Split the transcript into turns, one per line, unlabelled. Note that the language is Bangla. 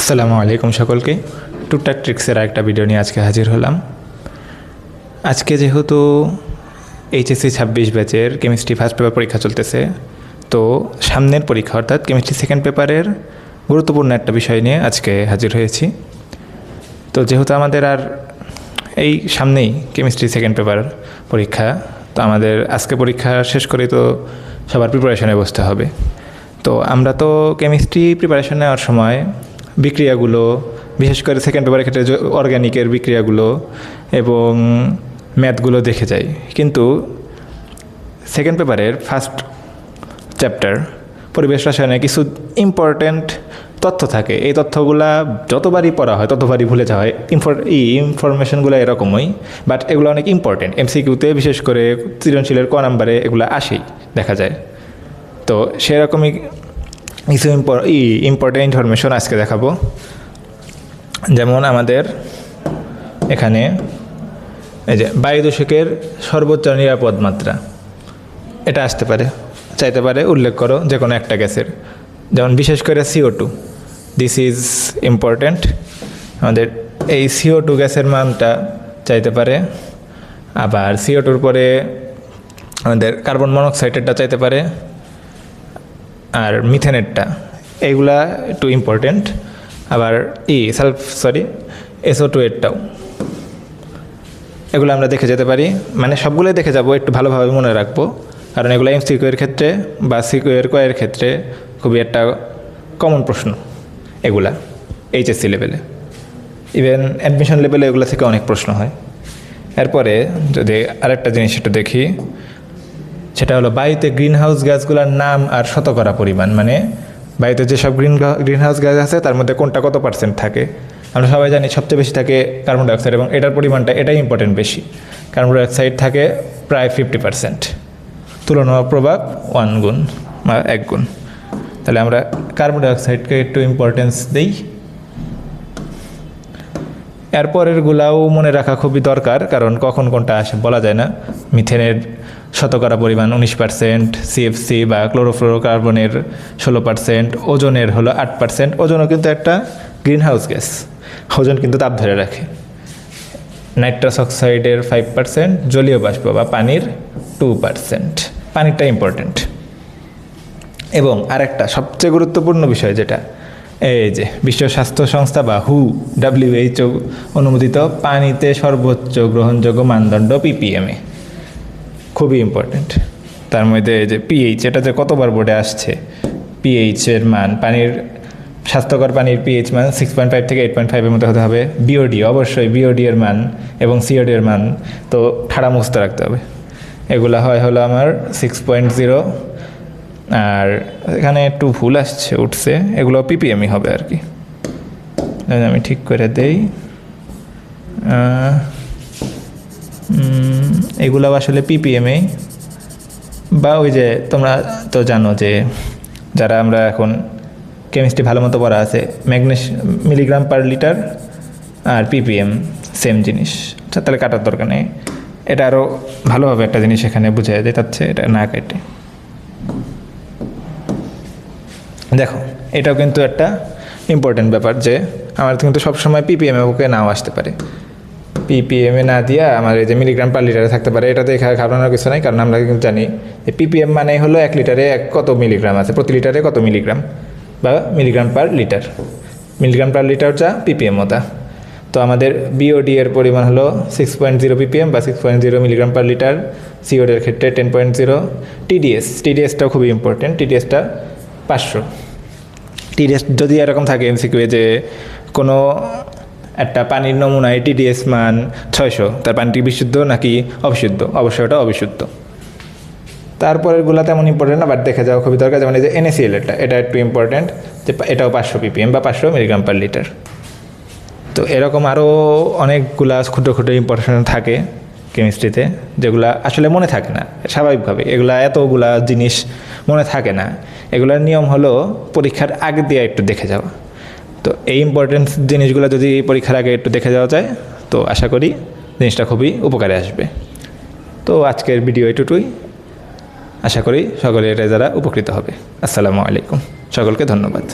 আসসালামু আলাইকুম সকলকে। টুকটাক ট্রিক্সের আরেকটা ভিডিও নিয়ে আজকে হাজির হলাম। আজকে যেহেতু এইচএসসি 26 ব্যাচের কেমিস্ট্রি ফার্স্ট পেপার পরীক্ষা চলতেছে, তো সামনের পরীক্ষা অর্থাৎ কেমিস্ট্রি সেকেন্ড পেপারের গুরুত্বপূর্ণ একটা বিষয় নিয়ে আজকে হাজির হয়েছি। তো যেহেতু আমাদের আর এই সামনেই কেমিস্ট্রি সেকেন্ড পেপার পরীক্ষা, তো আমাদের আজকে পরীক্ষা শেষ করে তো সবার প্রিপারেশনে বসতে হবে। তো আমরা তো কেমিস্ট্রি প্রিপারেশন নেওয়ার সময় বিক্রিয়াগুলো, বিশেষ করে সেকেন্ড পেপারের ক্ষেত্রে অর্গ্যানিকের বিক্রিয়াগুলো এবং ম্যাথগুলো দেখে যাই, কিন্তু সেকেন্ড পেপারের ফার্স্ট চ্যাপ্টার পরিবেশ রসায়নে কিছু ইম্পর্ট্যান্ট তথ্য থাকে। এই তথ্যগুলা যতবারই পড়া হয় ততবারই ভুলে যাওয়া হয়। ইনফরমেশনগুলো এরকমই, বাট এগুলো অনেক ইম্পর্টেন্ট। এমসিকিউতে বিশেষ করে সৃজনশীলের ক নাম্বারে এগুলো আসেই দেখা যায়। তো সেরকমই কিছু ইম্পর্টেন্ট ইনফরমেশন আজকে দেখাবো। যেমন আমাদের এখানে এই যে বায়ু দূষকের সর্বোচ্চ নিরাপদ মাত্রা, এটা আসতে পারে, চাইতে পারে উল্লেখ করো যে কোনো একটা গ্যাসের। যেমন বিশেষ করে CO2, দিস ইজ ইম্পর্ট্যান্ট। আমাদের এই CO2 গ্যাসের মানটা চাইতে পারে। আবার CO2-র পরে আমাদের কার্বন মনোক্সাইডেরটা চাইতে পারে, আর মিথেনেরটা, এইগুলা একটু ইম্পর্টেন্ট। আবার SO2-এরটাও, এগুলো আমরা দেখে যেতে পারি, মানে সবগুলোই দেখে যাব, একটু ভালোভাবে মনে রাখবো, কারণ এগুলো MCQ এর ক্ষেত্রে বা CQ এর কয়ের ক্ষেত্রে খুবই একটা কমন প্রশ্ন। এগুলা HSC লেভেলে, ইভেন অ্যাডমিশন লেভেলে এগুলো থেকে অনেক প্রশ্ন হয়। এরপরে যদি আরেকটা জিনিস একটু দেখি, সেটা হলো বায়ুতে গ্রিনহাউস গ্যাসগুলোর নাম আর শতকরা পরিমাণ। মানে বায়ুতে যেসব গ্রিনহাউস গ্যাস আছে তার মধ্যে কোনটা কত পার্সেন্ট থাকে। আমরা সবাই জানি সবচেয়ে বেশি থাকে কার্বন ডাইঅক্সাইড, এবং এটার পরিমাণটা এটাই ইম্পর্টেন্ট বেশি। কার্বন ডাইঅক্সাইড থাকে প্রায় 50%, তুলনা প্রভাব 1 গুণ বা 1 গুণ। তাহলে আমরা কার্বন ডাইঅক্সাইডকে একটু ইম্পর্টেন্স দিই। এরপরের গুলাও মনে রাখা খুবই দরকার, কারণ কখন কোনটা আসে বলা যায় না। মিথেনের শতকরা পরিমাণ 19%, CFC বা ক্লোরোফ্লোরোকার্বনের 16%, ওজনের হলো 8%। ওজনও কিন্তু একটা গ্রিনহাউস গ্যাস, ওজন কিন্তু তাপ ধরে রাখে। নাইট্রাস অক্সাইডের 5%, জলীয় বাষ্প বা পানির 2%। পানিটা ইম্পর্টেন্ট। এবং আরেকটা সবচেয়ে গুরুত্বপূর্ণ বিষয়, যেটা এই যে বিশ্ব স্বাস্থ্য সংস্থা বা WHO অনুমোদিত পানিতে সর্বোচ্চ গ্রহণযোগ্য মানদণ্ড ppm, খুবই ইম্পর্টেন্ট। তার মধ্যে এই যে pH, এটা যে কতবার বোর্ডে আসছে, pH এর মান, পানির স্বাস্থ্যকর পানির pH মান 6.5 থেকে 8.5 এর মধ্যে হতে হবে। BOD, অবশ্যই BOD এর মান এবং COD এর মান তো ঠাড়া মুছতে রাখতে হবে। এগুলা হলো আমার 6.0, আর এখানে একটু ভুল উঠছে, এগুলো ppmই হবে আর কি। আমি ঠিক করে দেই, এগুলো আসলে ppmই, বা ওই যে তোমরা তো জানো যে যারা আমরা এখন কেমিস্ট্রি ভালো মতো পড়া আছে, মিলিগ্রাম পার লিটার আর ppm সেম জিনিস। আচ্ছা, তাহলে কাটার দরকার নেই, এটা আরও ভালোভাবে একটা জিনিস এখানে বোঝা যেতে, এটা না কেটে দেখো। এটাও কিন্তু একটা ইম্পর্টেন্ট ব্যাপার, যে আমার কিন্তু সবসময় ppm ওকে নাও আসতে পারে। ppm না দিয়া আমার এই যে মিলিগ্রাম পার লিটারে থাকতে পারে। এটাতে এখানে ঘাবড়ানোর কিছু নাই, কারণ আমরা কিন্তু জানি যে ppm মানে হলো 1 লিটারে কত মিলিগ্রাম আছে, প্রতি লিটারে কত মিলিগ্রাম, বা milligram per litre. Milligram per litre যা ppm ওটা। তো আমাদের BOD এর পরিমাণ হলো 6.0 ppm বা 6.0 মিলিগ্রাম পার লিটার। COD এর ক্ষেত্রে 10.0। TDSটাও খুবই ইম্পর্টেন্ট, TDSটা 500। TDS যদি এরকম থাকে MCQ যে কোনো একটা পানির নমুনায় TDS মান 600, তার পানিটি বিশুদ্ধ নাকি অবিশুদ্ধ? অবশ্যই ওটা অবিশুদ্ধ। তারপরের গুলা তেমন ইম্পর্টেন্ট না, বাট দেখে যাওয়া খুবই দরকার। যেমন এই যে NaCl, এটা একটু ইম্পর্টেন্ট, যে এটাও 500 ppm বা 500 মিলিগ্রাম পার লিটার। তো এরকম আরও অনেকগুলা ক্ষুদ্র ক্ষুদ্র ইম্পর্টেন্ট থাকে কেমিস্ট্রিতে, যেগুলা আসলে মনে থাকে না স্বাভাবিকভাবে। এগুলা এতগুলা জিনিস মনে থাকে না। এগুলার নিয়ম হলো পরীক্ষার আগে দিয়ে একটু দেখে যাওয়া। তো এই ইম্পর্টেন্ট জিনিসগুলো যদি পরীক্ষার আগে একটু দেখে যাওয়া যায়, তো আশা করি জিনিসটা খুবই উপকারে আসবে। তো আজকের ভিডিও এটুকুই, আশা করি সকলে এটা যারা উপকৃত হবে। আসসালামু আলাইকুম, সকলকে ধন্যবাদ।